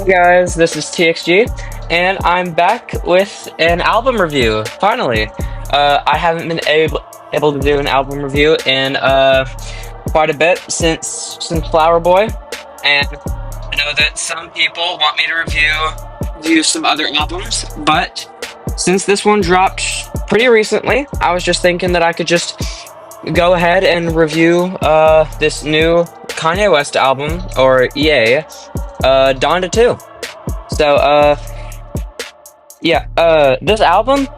Hey guys, this is TXG, and I'm back with an album review. Finally, I haven't been able to do an album review in quite a bit since Flower Boy, and I know that some people want me to review some other albums, but since this one dropped pretty recently, I was just thinking that I could just go ahead and review this new Kanye West album, or Ye, Donda 2. So, yeah, this album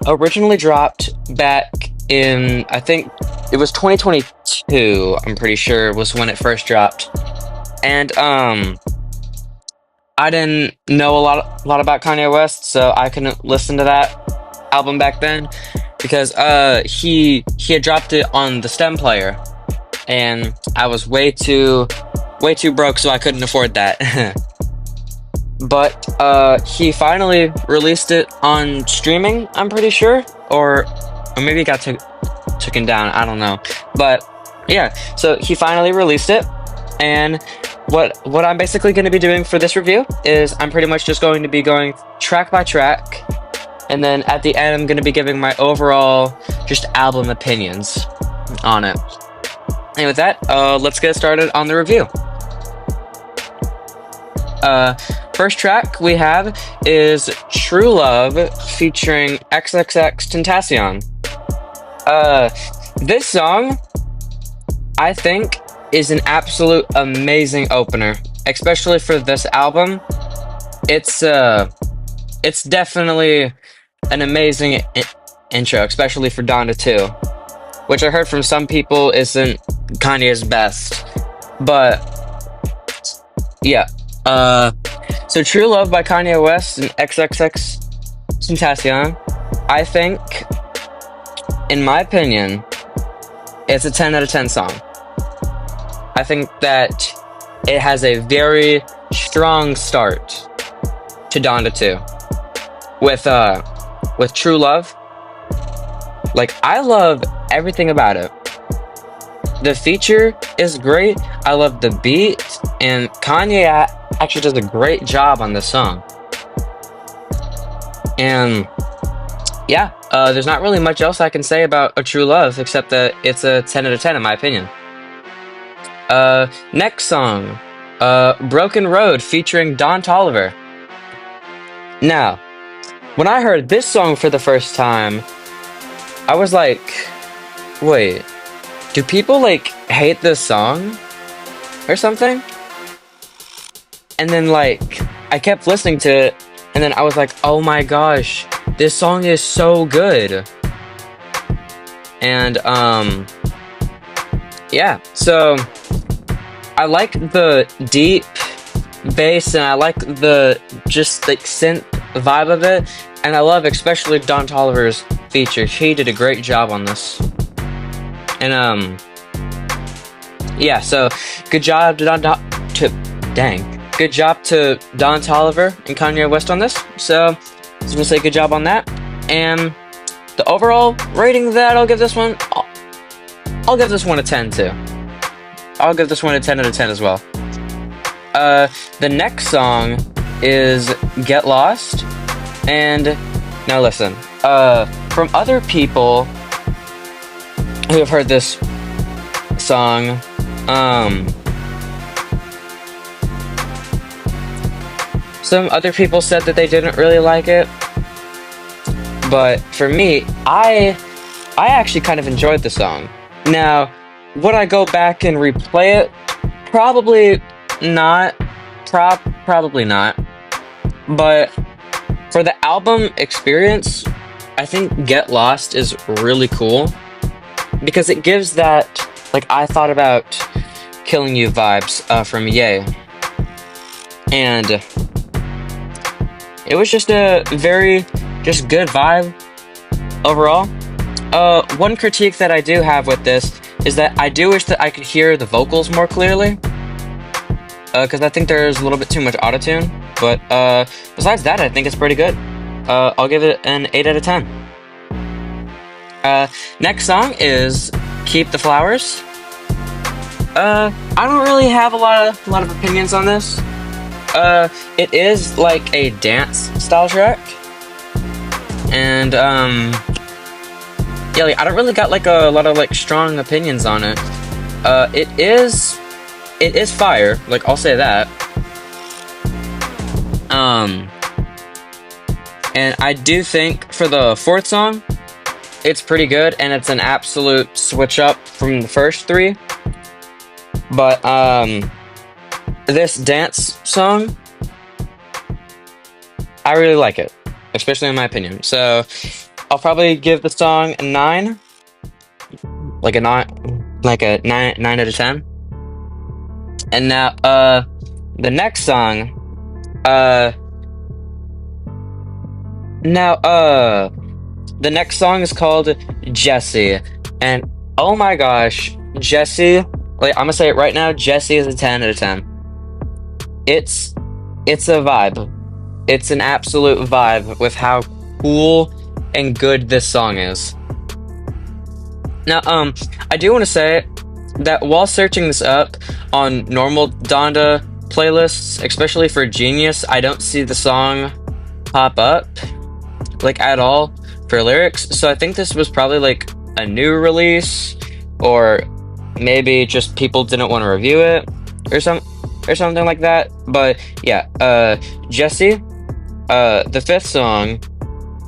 originally dropped back in, I think it was 2022, I'm pretty sure, was when it first dropped. And, I didn't know a lot about Kanye West, so I couldn't listen to that album back then, because, he had dropped it on the stem player, and I was way too broke, so I couldn't afford that. But he finally released it on streaming, I'm pretty sure, or maybe it got taken down. I don't know, but yeah. So he finally released it, and what I'm basically going to be doing for this review is I'm pretty much just going to be going track by track, and then at the end I'm going to be giving my overall just album opinions on it. And with that, let's get started on the review. First track we have is True Love featuring XXXTentacion. This song, I think, is an absolute amazing opener, especially for this album. It's definitely an amazing intro, especially for Donda 2, which I heard from some people isn't Kanye's best, but yeah. So True Love by Kanye West and XXXTentacion, I think, in my opinion, it's a 10 out of 10 song. I think that it has a very strong start to Donda 2. With True Love, like, I love everything about it. The feature is great. I love the beat, and Kanye actually does a great job on this song. And yeah, there's not really much else I can say about A True Love except that it's a 10 out of 10 in my opinion. Next song, Broken Road featuring Don Toliver. Now, when I heard this song for the first time, I was like, wait, do people like hate this song or something? And then like I kept listening to it, and then I was like, oh my gosh, this song is so good. And yeah, so I like the deep bass, and I like the just like synth vibe of it, and I love especially Don Toliver's feature. He did a great job on this. And yeah, so good job to good job to Don Toliver and Kanye West on this. So I was gonna say good job on that. And the overall rating that I'll give this one, I'll give this one a 10 too. I'll give this one a 10 out of 10 as well. The next song is Get Lost, and now listen, from other people who have heard this song, some other people said that they didn't really like it, but for me, I actually kind of enjoyed the song. Now, would I go back and replay it? Probably not. Probably not. But for the album experience, I think Get Lost is really cool, because it gives that, like, I thought about Killing You vibes from Ye. And it was just a very just good vibe overall. One critique that I do have with this is that I do wish that I could hear the vocals more clearly, because I think there's a little bit too much autotune. But besides that, I think it's pretty good. I'll give it an 8 out of 10. Next song is Keep the Flowers. I don't really have a lot of opinions on this. it is like a dance style track, and yeah, like, I don't really got like a lot of like strong opinions on it. It is fire, like I'll say that. Um, and I do think for the fourth song, it's pretty good, and it's an absolute switch up from the first three. But this dance song, I really like it, especially in my opinion. So I'll probably give the song a 9, like a 9 out of 10. And now the next song, the next song is called Jesse, and oh my gosh, Jesse, like I'm gonna say it right now, Jesse is a 10 out of 10. It's a vibe. It's an absolute vibe with how cool and good this song is. Now, I do want to say that while searching this up on normal Donda playlists, especially for Genius, I don't see the song pop up, like, at all for lyrics. So I think this was probably, like, a new release, or maybe just people didn't want to review it, or something like that. But, yeah, Jesse, the fifth song,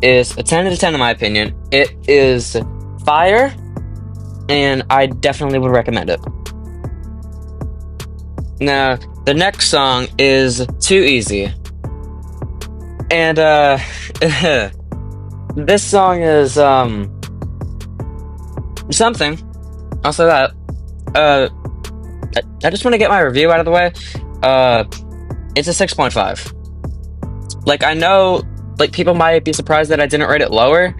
is a 10 out of 10 in my opinion. It is fire, and I definitely would recommend it. Now, the next song is Too Easy. And, this song is, something. I'll say that. I just want to get my review out of the way. It's a 6.5. Like, I know, like, people might be surprised that I didn't rate it lower,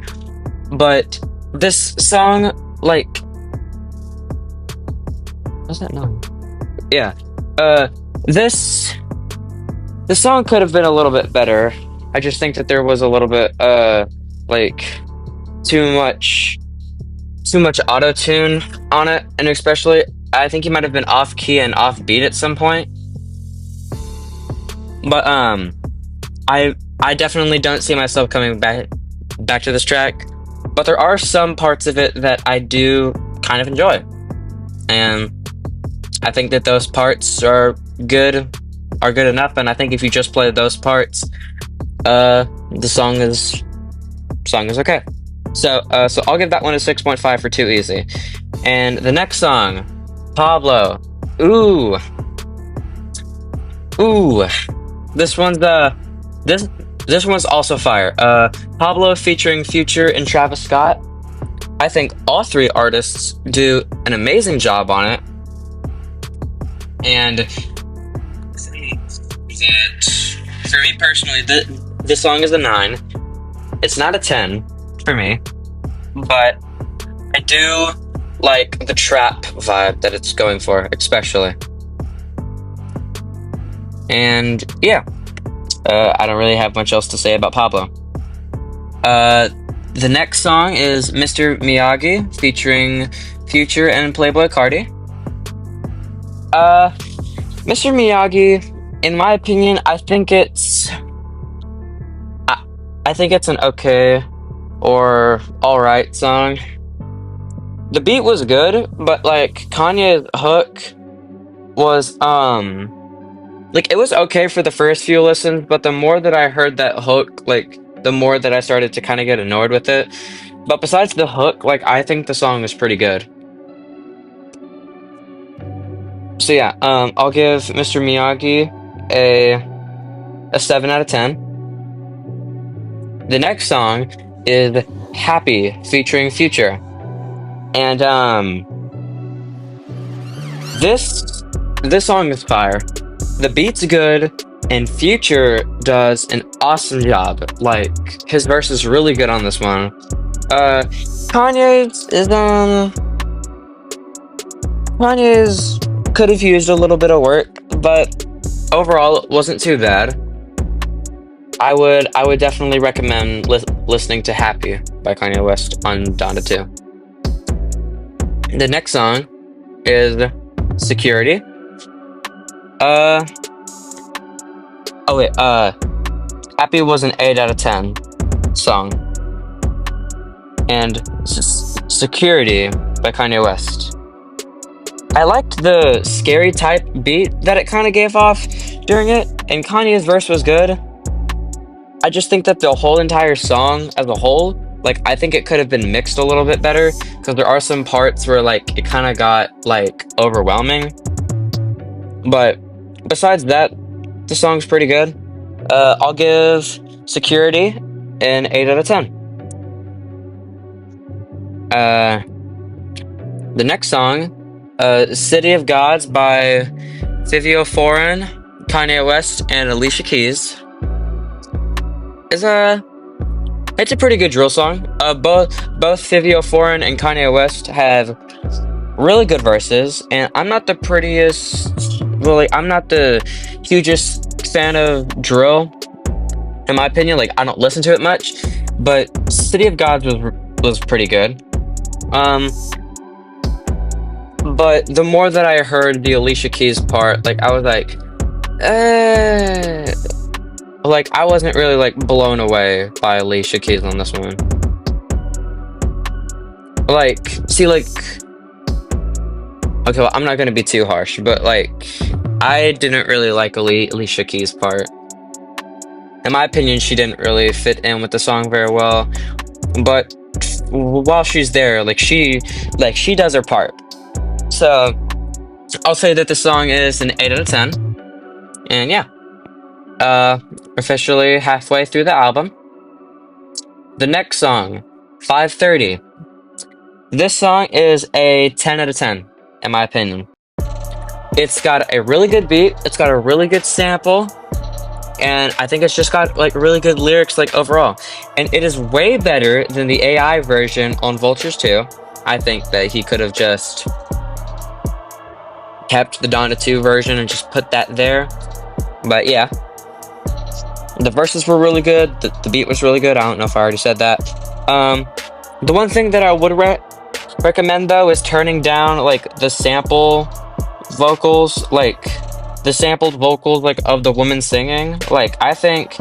but this song, like... What's that noise? Yeah. This song could have been a little bit better. I just think that there was a little bit, like, too much auto-tune on it, and especially, I think he might have been off-key and off-beat at some point. But, I definitely don't see myself coming back to this track, but there are some parts of it that I do kind of enjoy, and I think that those parts are good enough, and I think if you just play those parts, the song is okay. So I'll give that one a 6.5 for Too Easy. And the next song, Pablo. Ooh. This one's also fire. Pablo featuring Future and Travis Scott. I think all three artists do an amazing job on it. And I think that for me personally, this song is a 9. It's not a 10 for me, but I do like the trap vibe that it's going for, especially. And yeah, I don't really have much else to say about Pablo. The next song is Mr. Miyagi featuring Future and Playboi Carti. Mr. Miyagi, in my opinion, I think it's an okay or alright song. The beat was good, but like Kanye's hook was like, it was okay for the first few listens, but the more that I heard that hook, like, the more that I started to kind of get annoyed with it. But besides the hook, like, I think the song is pretty good. So yeah, I'll give Mr. Miyagi a 7 out of 10. The next song is Happy featuring Future. And this song is fire. The beat's good, and Future does an awesome job. Like, his verse is really good on this one. Kanye's could have used a little bit of work, but overall it wasn't too bad. I would definitely recommend listening to Happy by Kanye West on Donda 2. The next song is Security. Oh wait, Happy was an 8 out of 10 song. And Security by Kanye West. I liked the scary type beat that it kind of gave off during it, and Kanye's verse was good. I just think that the whole entire song as a whole, like, I think it could have been mixed a little bit better, because there are some parts where, like, it kind of got, like, overwhelming. But besides that, the song's pretty good. I'll give Security an 8 out of 10. The next song, City of Gods by Fivio Foreign, Kanye West, and Alicia Keys, is it's a pretty good drill song. Both Fivio Foreign and Kanye West have really good verses, and I'm not the hugest fan of drill, in my opinion. Like, I don't listen to it much, but City of Gods was pretty good. But the more that I heard the Alicia Keys part, like, I was like, like, I wasn't really, like, blown away by Alicia Keys on this one. Like, see, like, okay, well, I'm not gonna be too harsh, but, like, I didn't really like Alicia Keys' part. In my opinion, she didn't really fit in with the song very well, but while she's there, like, she does her part. So, I'll say that the song is an 8 out of 10, and yeah. Officially halfway through the album. The next song, 5:30. This song is a 10 out of 10, in my opinion. It's got a really good beat, it's got a really good sample, and I think it's just got, like, really good lyrics, like, overall. And it is way better than the AI version on Vultures 2. I think that he could have just kept the Donda 2 version and just put that there. But yeah. The verses were really good. The beat was really good. I don't know if I already said that. The one thing that I would recommend, though, is turning down, like, the sample vocals, like, the sampled vocals, like, of the woman singing. Like, I think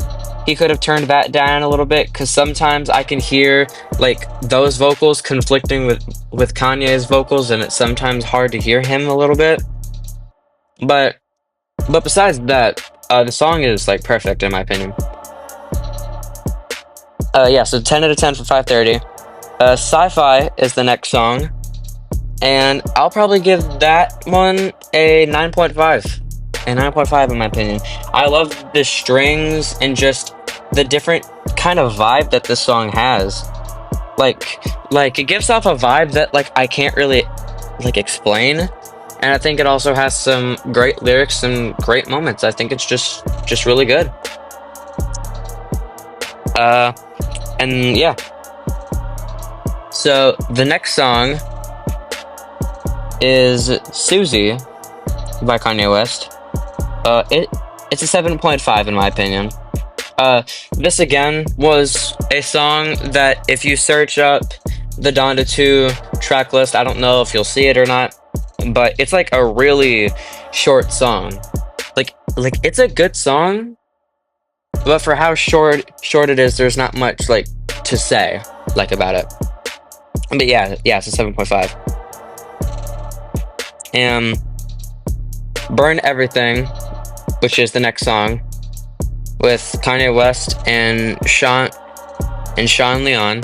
he could have turned that down a little bit, because sometimes I can hear, like, those vocals conflicting with Kanye's vocals, and it's sometimes hard to hear him a little bit. But besides that, the song is, like, perfect in my opinion. Yeah, so 10 out of 10 for 5:30. Sci-Fi is the next song, and I'll probably give that one a 9.5. A 9.5 in my opinion. I love the strings and just the different kind of vibe that this song has. Like it gives off a vibe that, like, I can't really, like, explain. And I think it also has some great lyrics and great moments. I think it's just really good. And yeah. So the next song is Susie by Kanye West. It's a 7.5 in my opinion. This again was a song that if you search up the Donda 2 track list, I don't know if you'll see it or not, but it's, like, a really short song. Like it's a good song, but for how short it is, there's not much, like, to say, like, about it. But yeah, it's a 7.5. And Burn Everything, which is the next song, with Kanye West and Sean Leon.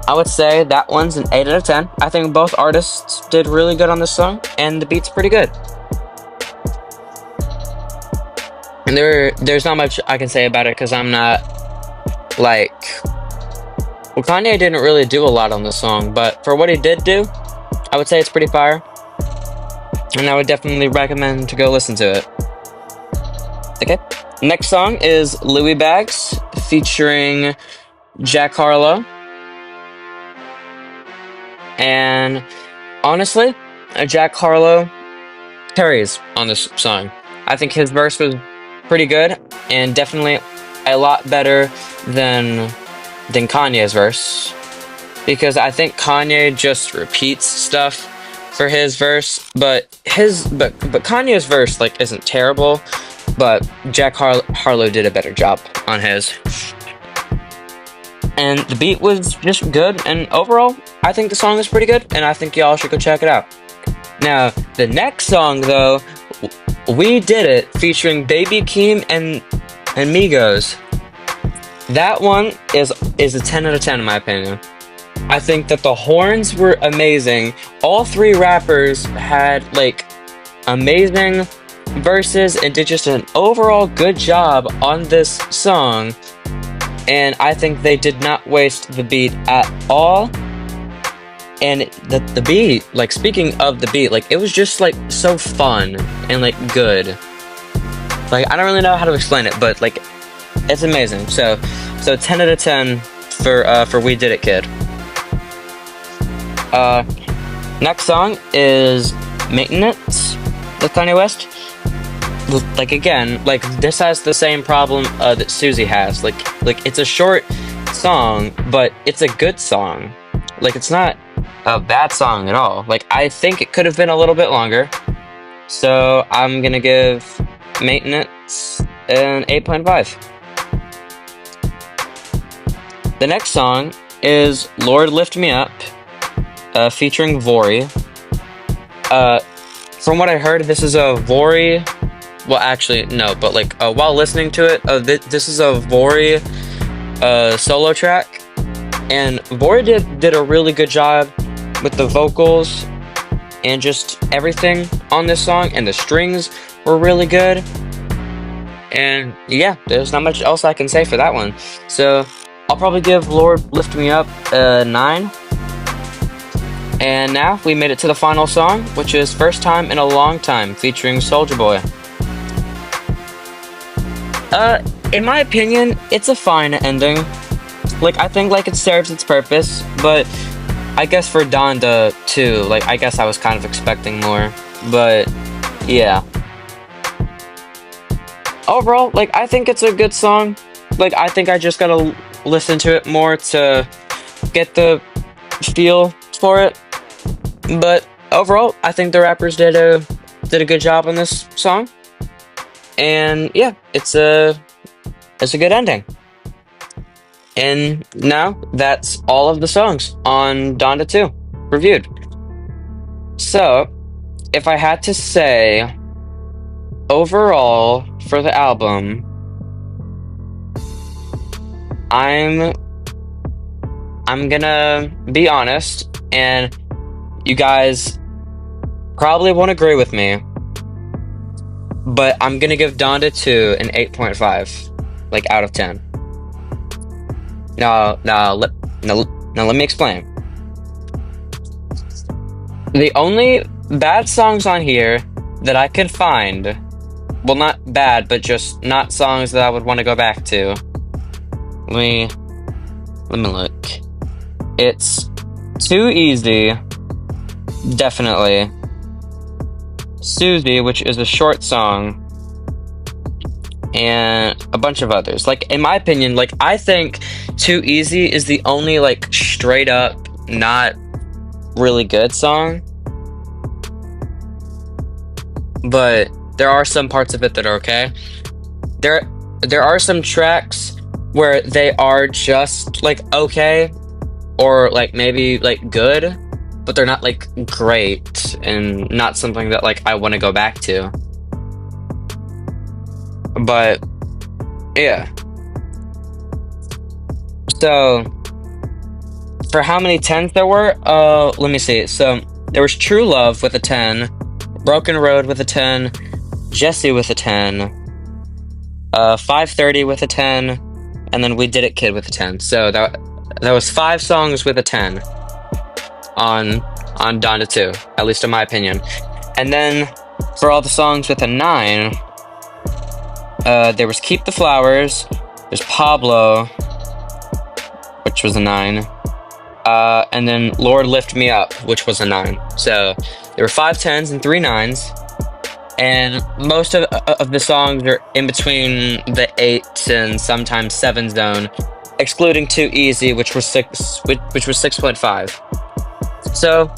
I would say that one's an 8 out of 10. I think both artists did really good on this song, and the beat's pretty good. And there's not much I can say about it, because I'm not, like... Well, Kanye didn't really do a lot on this song, but for what he did do, I would say it's pretty fire. And I would definitely recommend to go listen to it. Okay. Next song is Louis Bags, featuring Jack Harlow. And honestly, Jack Harlow carries on this song. I think his verse was pretty good, and definitely a lot better than Kanye's verse, because I think Kanye just repeats stuff for his verse, but Kanye's verse, like, isn't terrible, but Harlow did a better job on his. And the beat was just good, and overall, I think the song is pretty good, and I think y'all should go check it out. Now, the next song, though, We Did It, featuring Baby Keem and Migos. That one is a 10 out of 10 in my opinion. I think that the horns were amazing. All three rappers had, like, amazing verses and did just an overall good job on this song. And I think they did not waste the beat at all. And the beat, like, speaking of the beat, like, it was just, like, so fun and, like, good. Like, I don't really know how to explain it, but, like, it's amazing. So 10 out of 10 for We Did It, Kid. Next song is Maintenance with Kanye West. Like, again, like, this has the same problem that Susie has. Like it's a short song, but it's a good song. Like, it's not a bad song at all. Like, I think it could have been a little bit longer. So I'm gonna give Maintenance an 8.5. The next song is Lord Lift Me Up, featuring Vori. From what I heard, this is a Vori. Well, actually, no, but, like, while listening to it, this is a Vori solo track, and Vori did a really good job with the vocals and just everything on this song, and the strings were really good. And yeah, there's not much else I can say for that one. So I'll probably give Lord Lift Me Up a 9. And now we made it to the final song, which is First Time in a Long Time, featuring Soulja Boy. In my opinion, it's a fine ending. Like, I think, like, it serves its purpose, but I guess for Donda too, like, I guess I was kind of expecting more, but yeah. Overall, like, I think it's a good song. Like, I think I just gotta listen to it more to get the feel for it. But overall, I think the rappers did a good job on this song. And yeah, it's a good ending. And now that's all of the songs on Donda 2 reviewed. So, if I had to say overall for the album, I'm gonna be honest, and you guys probably won't agree with me, but I'm gonna give Donda 2 an 8.5, like, out of 10. Now let me explain. The only bad songs on here that I could find, well, not bad, but just not songs that I would want to go back to. Let me look. It's Too Easy, definitely. Susie, which is a short song, and a bunch of others. Like, in my opinion, like, I think Too Easy is the only, like, straight up not really good song. But there are some parts of it that are okay. There are some tracks where they are just, like, okay, or, like, maybe, like, good, but they're not, like, great, and not something that, like, I want to go back to. But yeah. So for how many 10s there were, let me see. So there was True Love with a 10, Broken Road with a 10, Jesse with a 10, 530 with a 10, and then We Did It Kid with a 10. So that was 5 songs with a 10 on Donda 2, at least in my opinion. And then for all the songs with a 9, there was Keep the Flowers, there's Pablo, which was a 9, and then Lord Lift Me Up, which was a 9. So there were 5 10s and 3 9s, and most of the songs are in between the 8 and sometimes 7 zone, excluding Too Easy, which was 6.5. So,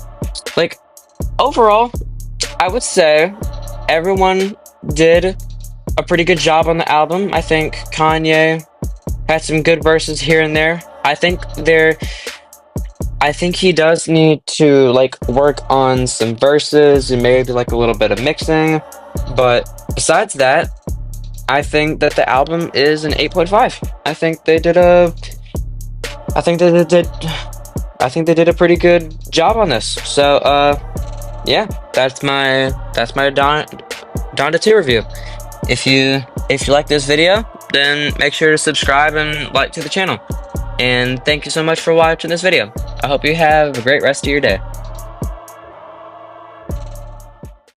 like, overall, I would say everyone did a pretty good job on the album. I think Kanye had some good verses here and there. I think he does need to like work on some verses and maybe like a little bit of mixing. But besides that, I think that the album is an 8.5. I think they did I think they did a pretty good job on this. So yeah, that's my Donda 2 review. If you like this video, then make sure to subscribe and like to the channel. And thank you so much for watching this video. I hope you have a great rest of your day.